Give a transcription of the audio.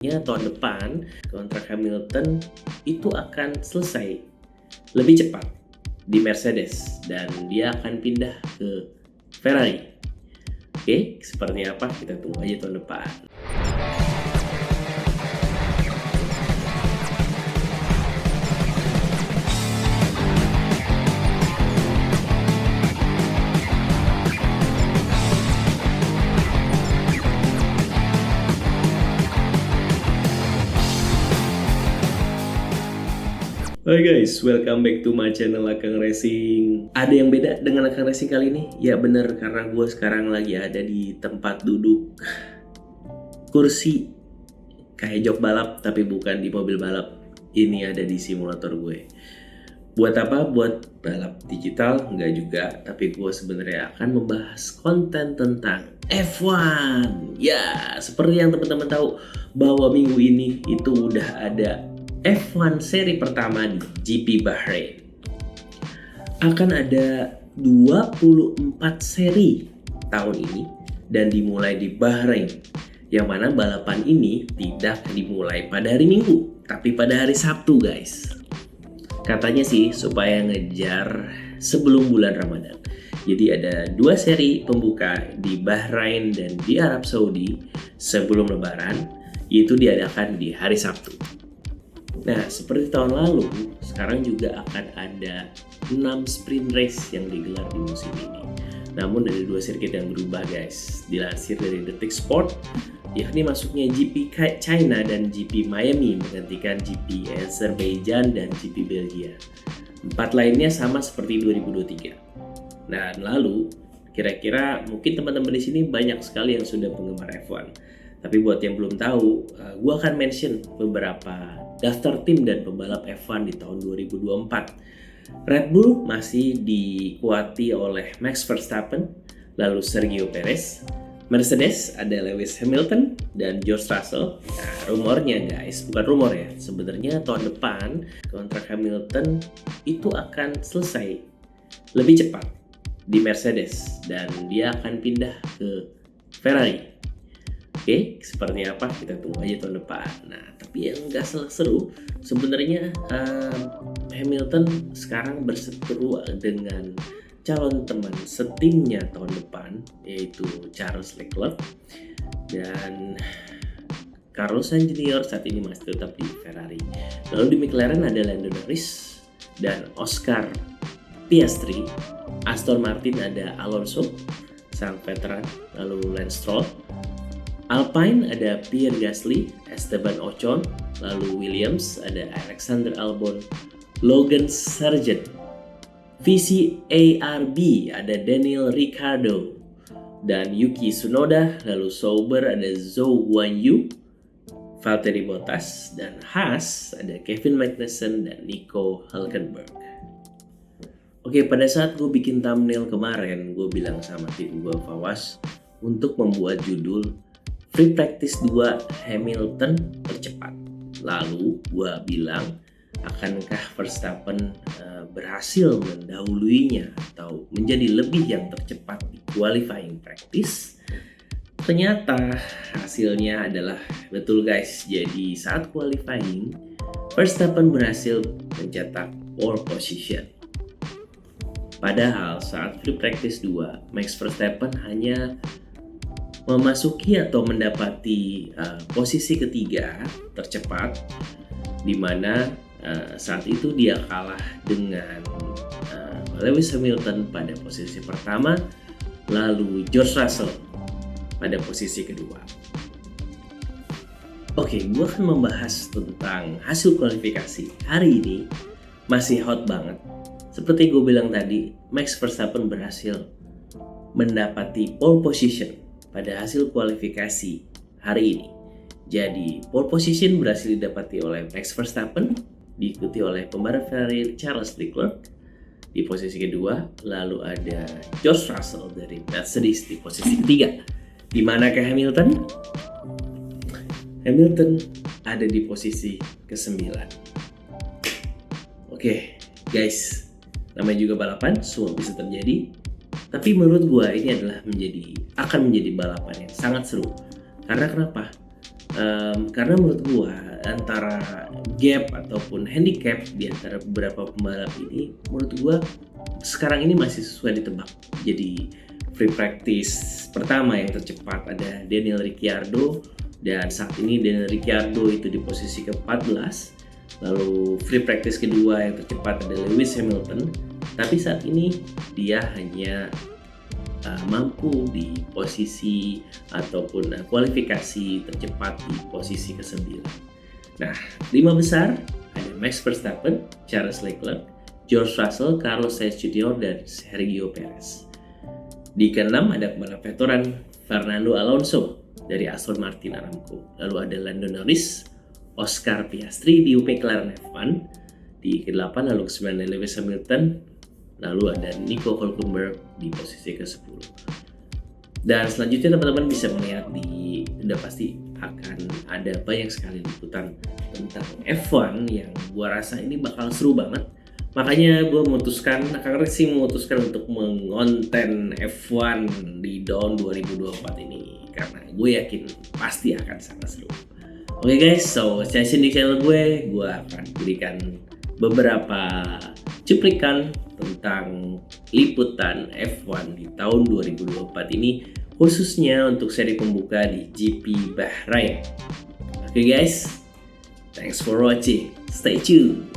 Tahun depan kontrak Hamilton itu akan selesai lebih cepat di Mercedes dan dia akan pindah ke Ferrari. Oke, seperti apa kita tunggu aja tahun depan. Hai guys, welcome back to my channel Akang Racing. Ada yang beda dengan Akang Racing kali ini? Ya bener, karena gue sekarang lagi ada di tempat duduk kursi kayak jok balap, tapi bukan di mobil balap. Ini ada di simulator gue. Buat apa? Buat balap digital? Enggak juga, tapi gue sebenarnya akan membahas konten tentang F1. Ya, seperti yang teman-teman tahu bahwa minggu ini itu udah ada F1 seri pertama di GP Bahrain. Akan ada 24 seri tahun ini dan dimulai di Bahrain. Yang mana balapan ini tidak dimulai pada hari Minggu, tapi pada hari Sabtu guys. Katanya sih supaya ngejar sebelum bulan Ramadan. Jadi ada 2 seri pembuka di Bahrain dan di Arab Saudi sebelum Lebaran, yaitu diadakan di hari Sabtu. Nah, seperti tahun lalu, sekarang juga akan ada 6 sprint race yang digelar di musim ini. Namun ada 2 sirkuit yang berubah guys. Dilansir dari Detik Sport, yakni masuknya GP China dan GP Miami menggantikan GP Azerbaijan dan GP Belgia. 4 lainnya sama seperti 2023. Nah, lalu kira-kira mungkin teman-teman di sini banyak sekali yang sudah penggemar F1. Tapi buat yang belum tahu, gue akan mention beberapa daftar tim dan pembalap F1 di tahun 2024. Red Bull masih dikuati oleh Max Verstappen, lalu Sergio Perez. Mercedes ada Lewis Hamilton dan George Russell. Nah, rumornya guys, bukan rumor ya, sebenarnya tahun depan kontrak Hamilton itu akan selesai lebih cepat di Mercedes dan dia akan pindah ke Ferrari. Oke, seperti apa kita tunggu aja tahun depan. Nah, tapi yang nggak seru sebenarnya Hamilton sekarang berseteru dengan calon teman setimnya tahun depan, yaitu Charles Leclerc dan Carlos Sainz Jr. saat ini masih tetap di Ferrari. Lalu di McLaren ada Lando Norris dan Oscar Piastri. Aston Martin ada Alonso, sang veteran, lalu Lance Stroll. Alpine ada Pierre Gasly, Esteban Ocon, lalu Williams ada Alexander Albon, Logan Sargent. VCARB ada Daniel Ricciardo dan Yuki Tsunoda, lalu Sauber ada Zhou Guanyu, Valtteri Bottas, dan Haas ada Kevin Magnussen dan Nico Hülkenberg. Oke, pada saat gue bikin thumbnail kemarin, gue bilang sama tim gue Fawas untuk membuat judul Free Practice 2 Hamilton percepat. Lalu gue bilang, akankah Verstappen berhasil mendahuluinya atau menjadi lebih yang tercepat di qualifying practice? Ternyata hasilnya adalah betul guys. Jadi saat qualifying, Verstappen berhasil mencetak pole position. Padahal saat Free Practice 2, Max Verstappen hanya memasuki atau mendapati posisi ketiga tercepat, di mana saat itu dia kalah dengan Lewis Hamilton pada posisi pertama, lalu George Russell pada posisi kedua. Oke, gue akan membahas tentang hasil kualifikasi hari ini, masih hot banget. Seperti gue bilang tadi, Max Verstappen berhasil mendapati pole position pada hasil kualifikasi hari ini. Jadi pole position berhasil didapati oleh Max Verstappen, diikuti oleh pembalap Ferrari Charles Leclerc di posisi kedua, lalu ada George Russell dari Mercedes di posisi ketiga. Di manakah Hamilton? Hamilton ada di posisi ke-9. Oke, guys, namanya juga balapan, semua bisa terjadi. Tapi menurut gue ini akan menjadi balapan yang sangat seru. Karena kenapa? Karena menurut gua antara gap ataupun handicap di antara beberapa pembalap ini, menurut gua sekarang ini masih sesuai ditebak. Jadi free practice pertama yang tercepat ada Daniel Ricciardo, dan saat ini Daniel Ricciardo itu di posisi ke-14. Lalu free practice kedua yang tercepat ada Lewis Hamilton, tapi saat ini dia hanya mampu di posisi ataupun kualifikasi tercepat di posisi ke-9. Nah, 5 besar ada Max Verstappen, Charles Leclerc, George Russell, Carlos Sainz Jr. dan Sergio Perez. Di ke-6 ada pembalap veteran Fernando Alonso dari Aston Martin Aramco. Lalu ada Lando Norris, Oscar Piastri di McLaren F1. Di ke-8 lalu ke-9 ada Lewis Hamilton. Lalu ada Nico Hülkenberg di posisi ke-10. Dan selanjutnya teman-teman bisa melihat udah pasti akan ada banyak sekali liputan tentang F1 yang gua rasa ini bakal seru banget. Makanya gue memutuskan, Akang Racing memutuskan untuk mengonten F1 di tahun 2024 ini. Karena gue yakin pasti akan sangat seru. Oke guys, so stay tune di channel gue akan berikan beberapa cuplikan tentang liputan F1 di tahun 2024 ini, khususnya untuk seri pembuka di GP Bahrain. Oke guys, thanks for watching, stay tuned.